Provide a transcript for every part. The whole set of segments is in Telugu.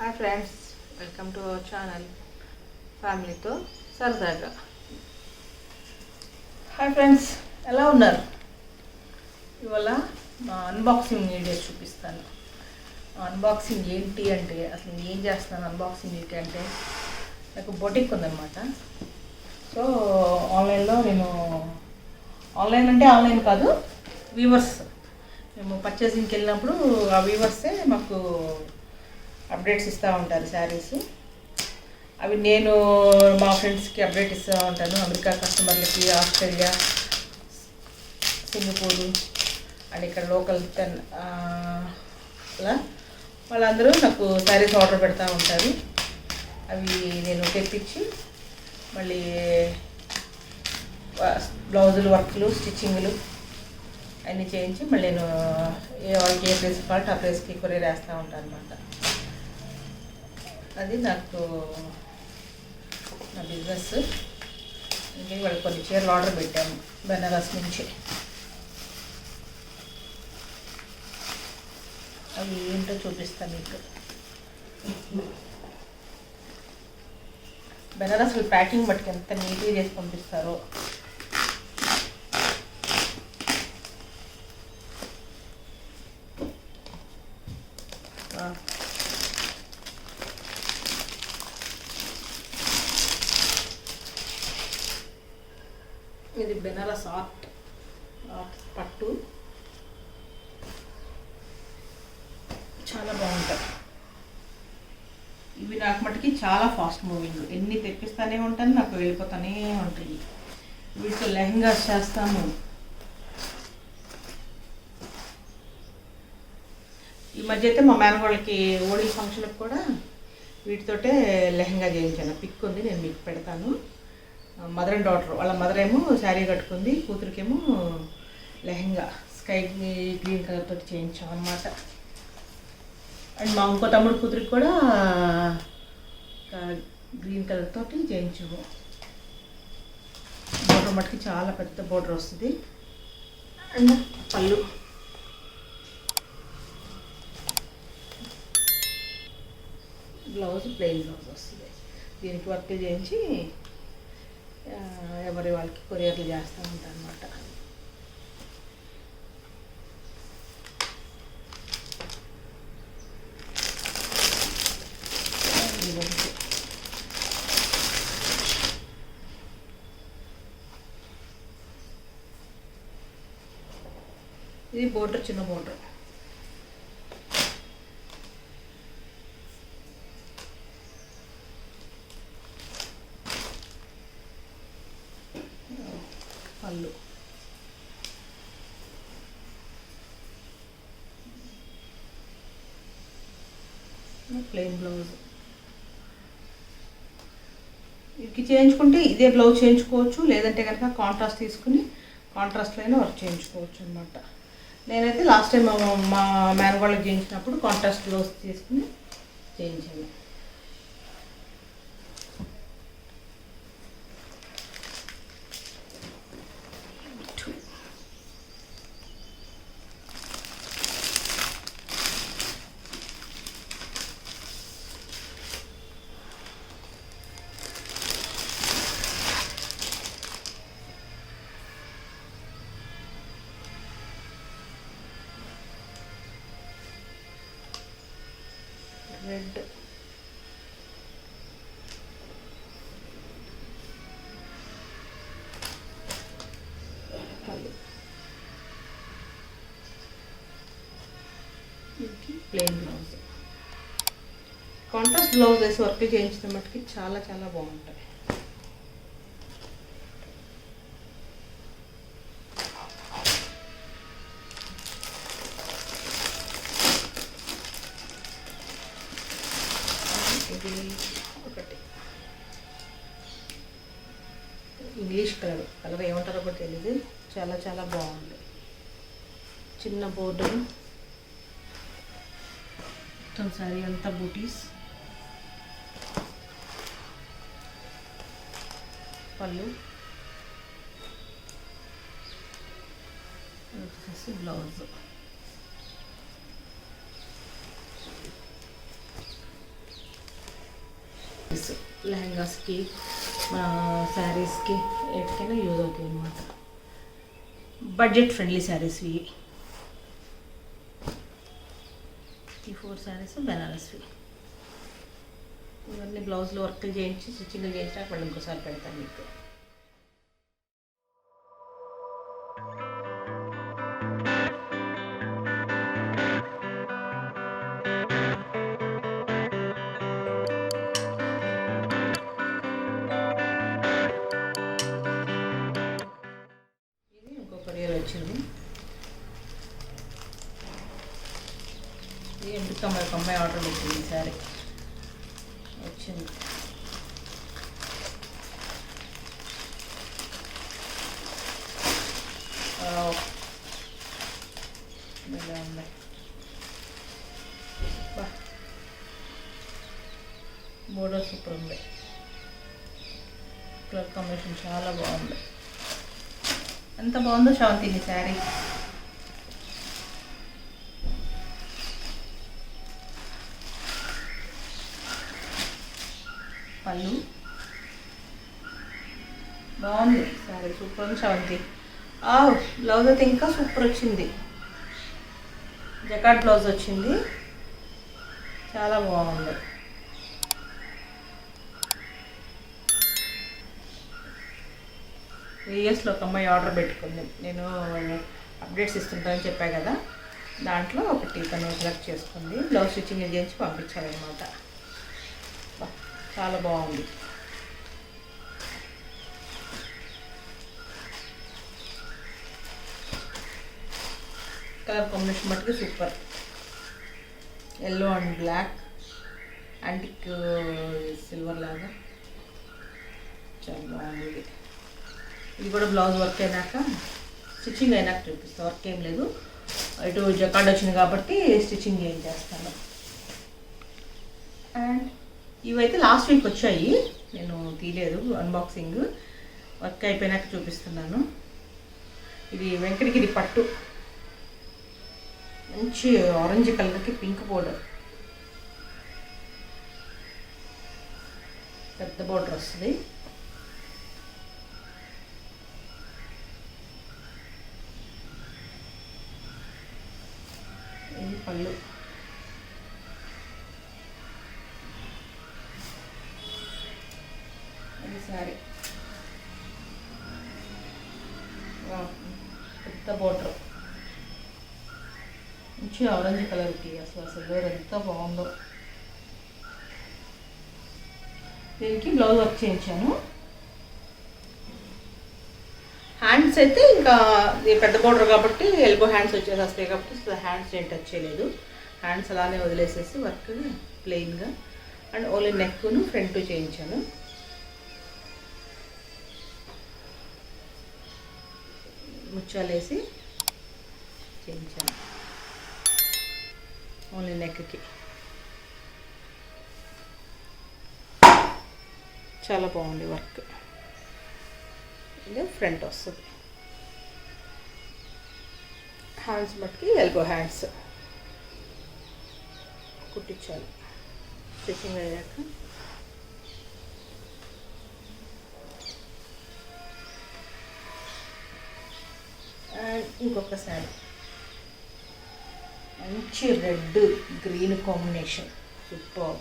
Hi friends, welcome to our channel ఫ్యామిలీతో సరదాగా. హాయ్ ఫ్రెండ్స్, ఎలా ఉన్నారు? ఇవాళ మా అన్బాక్సింగ్ వీడియో చూపిస్తాను. అన్బాక్సింగ్ ఏంటి అంటే, అసలు ఏం చేస్తున్నాను అన్బాక్సింగ్ ఏంటి అంటే, నాకు బొటిక్ ఉందన్నమాట. సో ఆన్లైన్లో నేను ఆన్లైన్ కాదు, వీవర్స్, మేము పర్చేసింగ్కి వెళ్ళినప్పుడు ఆ వీవర్సే మాకు అప్డేట్స్ ఇస్తూ ఉంటారు శారీస్. అవి నేను మా ఫ్రెండ్స్కి అప్డేట్ ఇస్తూ ఉంటాను. అమెరికా కస్టమర్లకి, ఆస్ట్రేలియా, సింగపూరు అండ్ ఇక్కడ లోకల్ అలా వాళ్ళందరూ నాకు శారీస్ ఆర్డర్ పెడతా ఉంటారు. అవి నేను తెప్పించి మళ్ళీ బ్లౌజులు, వర్క్లు, స్టిచ్చింగ్లు అన్నీ చేయించి మళ్ళీ నేను వాళ్ళకి ఏ ప్లేస్ కావాలంటే ఆ ప్లేస్కి కొరియర్ వేస్తూ ఉంటాను అనమాట. అది నాకు నా బిజినెస్. ఇంకా వాళ్ళకి కొన్ని చీరలు ఆర్డర్ పెట్టాము బెనారస్ నుంచి. అవి ఏంటో చూపిస్తాను మీకు. బెనారస్ ప్యాకింగ్ బట్టి ఎంత నీట్గా చేసి పంపిస్తారో. ఇది బెనారస్ ఆర్ట్ పట్టు, చాలా బాగుంటుంది. ఇవి నాకు మటుకి చాలా ఫాస్ట్ మూవింగ్, ఎన్ని తెప్పిస్తూనే ఉంటాను, నాకు వెళ్ళిపోతూనే ఉంటాయి. వీటితో లెహంగాస్ చేస్తాము. ఈ మధ్య అయితే మా మేనగోళ్ళకి ఓడి ఫంక్షన్కి కూడా వీటితోటే లెహంగా చేయించాను. పిక్ ఉంది, నేను మీకు పెడతాను. మదర్ అండ్ డాటర్, వాళ్ళ మదర్ ఏమో శారీ కట్టుకుంది, కూతురికేమో లెహంగా స్కై గ్రీన్ కలర్ తోటి చేయించాం అన్నమాట. అండ్ మా ఇంకో తమ్ముడు కూతురికి కూడా గ్రీన్ కలర్ తోటి చేయించాము. బోర్డర్ మటుకి చాలా పెద్ద బోర్డర్ వస్తుంది. అండ్ పళ్ళు, బ్లౌజ్ ప్లెయిన్ బ్లౌజ్ వస్తుంది. దీనికి వర్క్ చేయించి ఎవరి వాళ్ళకి కొరియర్లు చేస్తూ ఉంటాను అన్నమాట. ఇది బోర్డర్, చిన్న బోర్డర్. పళ్ళు, ప్లెయిన్ బ్లౌజ్. ఇది చేయించుకుంటే ఇదే బ్లౌజ్ చేయించుకోవచ్చు, లేదంటే కనుక కాంట్రాస్ట్ తీసుకుని కాంట్రాస్ట్లో అయినా వర్క్ చేయించుకోవచ్చు అనమాట. నేనైతే లాస్ట్ టైం మా మేనగోళ్ళకి చేయించినప్పుడు కాంట్రాస్ట్ బ్లౌజ్ తీసుకుని చేయించాను. Red, plain blouse. Contrast blouse వేసి వర్క్ చేయించిన మట్టుకి చాలా చాలా బాగుంటాయి. ఇది ఒకటి ఇంగ్లీష్ కలర్ ఏమంటారో కూడా తెలియదు, చాలా చాలా బాగుంది. చిన్న బోర్డర్, మొత్తం శారీ అంతా బూటీస్, పళ్ళు, బ్లౌజ్. లెహంగాస్కి శారీస్కి ఎక్కడైనా యూజ్ అవుతాయి అన్నమాట. బడ్జెట్ ఫ్రెండ్లీ శారీస్వి. ఈ 4 శారీస్ బెనారస్వి. ఇవన్నీ బ్లౌజ్లో వర్క్లు చేయించి స్టిచ్చింగ్లు చేయించాక మళ్ళీ ఇంకోసారి పెడతాను మీకు. ఇది ఇంకో కొరియర్ వచ్చింది. ఇది ఎందుకు ఒక అమ్మాయి ఆర్డర్ పెట్టింది. సారీ వచ్చింది. బోర్డర్ సూపర్ ఉంది. కలర్ కాంబినేషన్ చాలా బాగుంది. ఎంత బాగుందో శాంతిని శారీ. పళ్ళు బాగుంది. శారీ సూపర్ ఉంది శాంతి. బ్లౌజ్ అయితే ఇంకా సూపర్ వచ్చింది. జకాట్ బ్లౌజ్ వచ్చింది, చాలా బాగుంది. యూఎస్లో ఒక అమ్మాయి ఆర్డర్ పెట్టుకుంది. నేను అప్డేట్స్ ఇస్తుంటానని చెప్పా కదా, దాంట్లో ఒకటి తను సెలెక్ట్ చేసుకుంది. బ్లౌజ్ స్టిచ్చింగ్ చేయించి పంపించాలన్నమాట. చాలా బాగుంది. కలర్ కాంబినేషన్ మట్టుకు super. Yellow and black, antique silver లాగా చాలా బాగుంది. ఇది కూడా బ్లౌజ్ వర్క్ అయినాక స్టిచ్చింగ్ అయినాక చూపిస్తాను. వర్క్ ఏం లేదు, ఇటు జకార్డ్ వచ్చింది కాబట్టి స్టిచ్చింగ్ ఏం చేస్తాను. అండ్ ఇవైతే లాస్ట్ వీక్ వచ్చాయి, నేను తీయలేదు అన్బాక్సింగ్. వర్క్ అయిపోయినాక చూపిస్తున్నాను. ఇది వెంకటగిరి పట్టు, మంచి ఆరెంజ్ కలర్కి పింక్ బోర్డర్, పెద్ద బోర్డర్ వస్తుంది. ఇది పళ్ళు. అది సారీ, పెద్ద బోర్డర్, మంచి ఆరెంజ్ కలర్కి అసలు ఎంత బాగుందో. దీనికి బ్లౌజ్ వర్క్ చేయించాను. హ్యాండ్స్ అయితే ఇంకా పెద్ద బోర్డర్ కాబట్టి ఎల్బో హ్యాండ్స్ వచ్చేసేస్తాయి కాబట్టి హ్యాండ్స్ ఏం టచ్ చేయలేదు. హ్యాండ్స్ అలానే వదిలేసేసి వర్క్ ప్లెయిన్గా అండ్ ఓన్లీ నెక్ను ఫ్రంట్ చేయించాను. ముచ్చాలేసి చేయించాను ఓన్లీ నెక్కి. చాలా బాగుంది వర్క్. ఇది ఫ్రంట్ వస్తుంది. హ్యాండ్స్ మట్టుకి ఎల్బో హ్యాండ్స్ కుట్టించాలి స్టిచ్చింగ్ అయ్యాక. అండ్ ఇంకొక శారీ, మంచి రెడ్ గ్రీన్ కాంబినేషన్ సూపర్.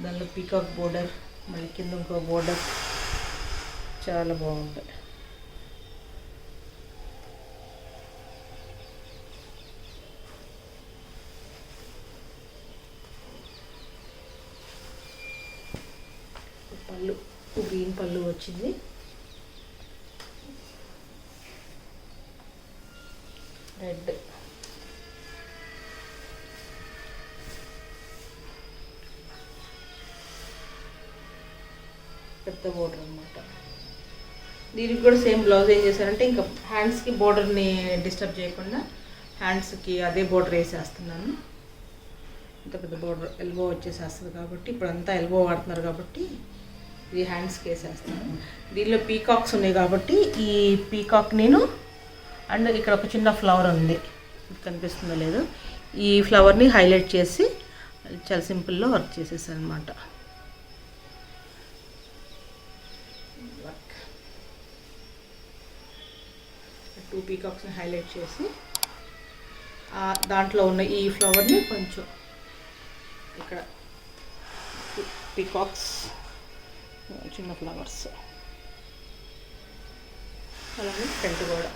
దానిలో పీకాక్ బోర్డర్, మళ్ళీ కింద ఇంకో బోర్డర్, చాలా బాగుంది. పళ్ళు గ్రీన్ పళ్ళు వచ్చింది. రెడ్, పెద్ద బోర్డర్ అనమాట. దీనికి కూడా సేమ్ బ్లౌజ్ ఏం చేశారంటే ఇంకా హ్యాండ్స్కి బోర్డర్ని డిస్టర్బ్ చేయకుండా హ్యాండ్స్కి అదే బోర్డర్ వేసేస్తున్నాను. ఇంత పెద్ద బోర్డర్ ఎల్బో వచ్చేసేస్తుంది కాబట్టి, ఇప్పుడు అంతా ఎల్బో వాడుతున్నారు కాబట్టి ఇది హ్యాండ్స్కి వేసేస్తాను. దీనిలో పీకాక్స్ ఉన్నాయి కాబట్టి ఈ పీకాక్ నేను అండ్ ఇక్కడ ఒక చిన్న ఫ్లవర్ ఉంది, కనిపిస్తుందో లేదు, ఈ ఫ్లవర్ని హైలైట్ చేసి చాలా సింపుల్లో వర్క్ చేసేసాను అనమాట. 2 పీకాక్స్ని హైలైట్ చేసి దాంట్లో ఉన్న ఈ ఫ్లవర్ని కొంచెం ఇక్కడ పీకాక్స్ చిన్న ఫ్లవర్స్ అలాగే ఫ్రంట్ కూడా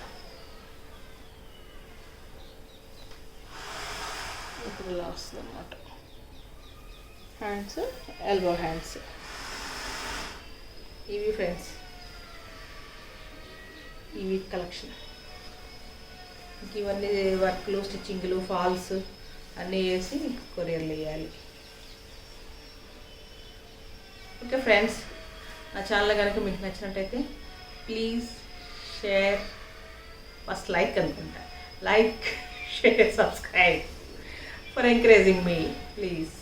ఇప్పుడు ఇలా వస్తుంది అన్నమాట. హ్యాండ్స్, ఎల్బో హ్యాండ్స్ ఇవి ఫ్రెండ్స్ ఈ వీక్ కలెక్షన్. ఇంక ఇవన్నీ వర్క్లు, స్టిచ్చింగ్లు, ఫాల్స్ అన్నీ వేసి కొరియర్లు వేయాలి. ఓకే ఫ్రెండ్స్, నా ఛానల్ కనుక మీకు నచ్చినట్టయితే ప్లీజ్ షేర్, ఫస్ట్ లైక్ అనుకుంటా, like, share, subscribe for encouraging me please.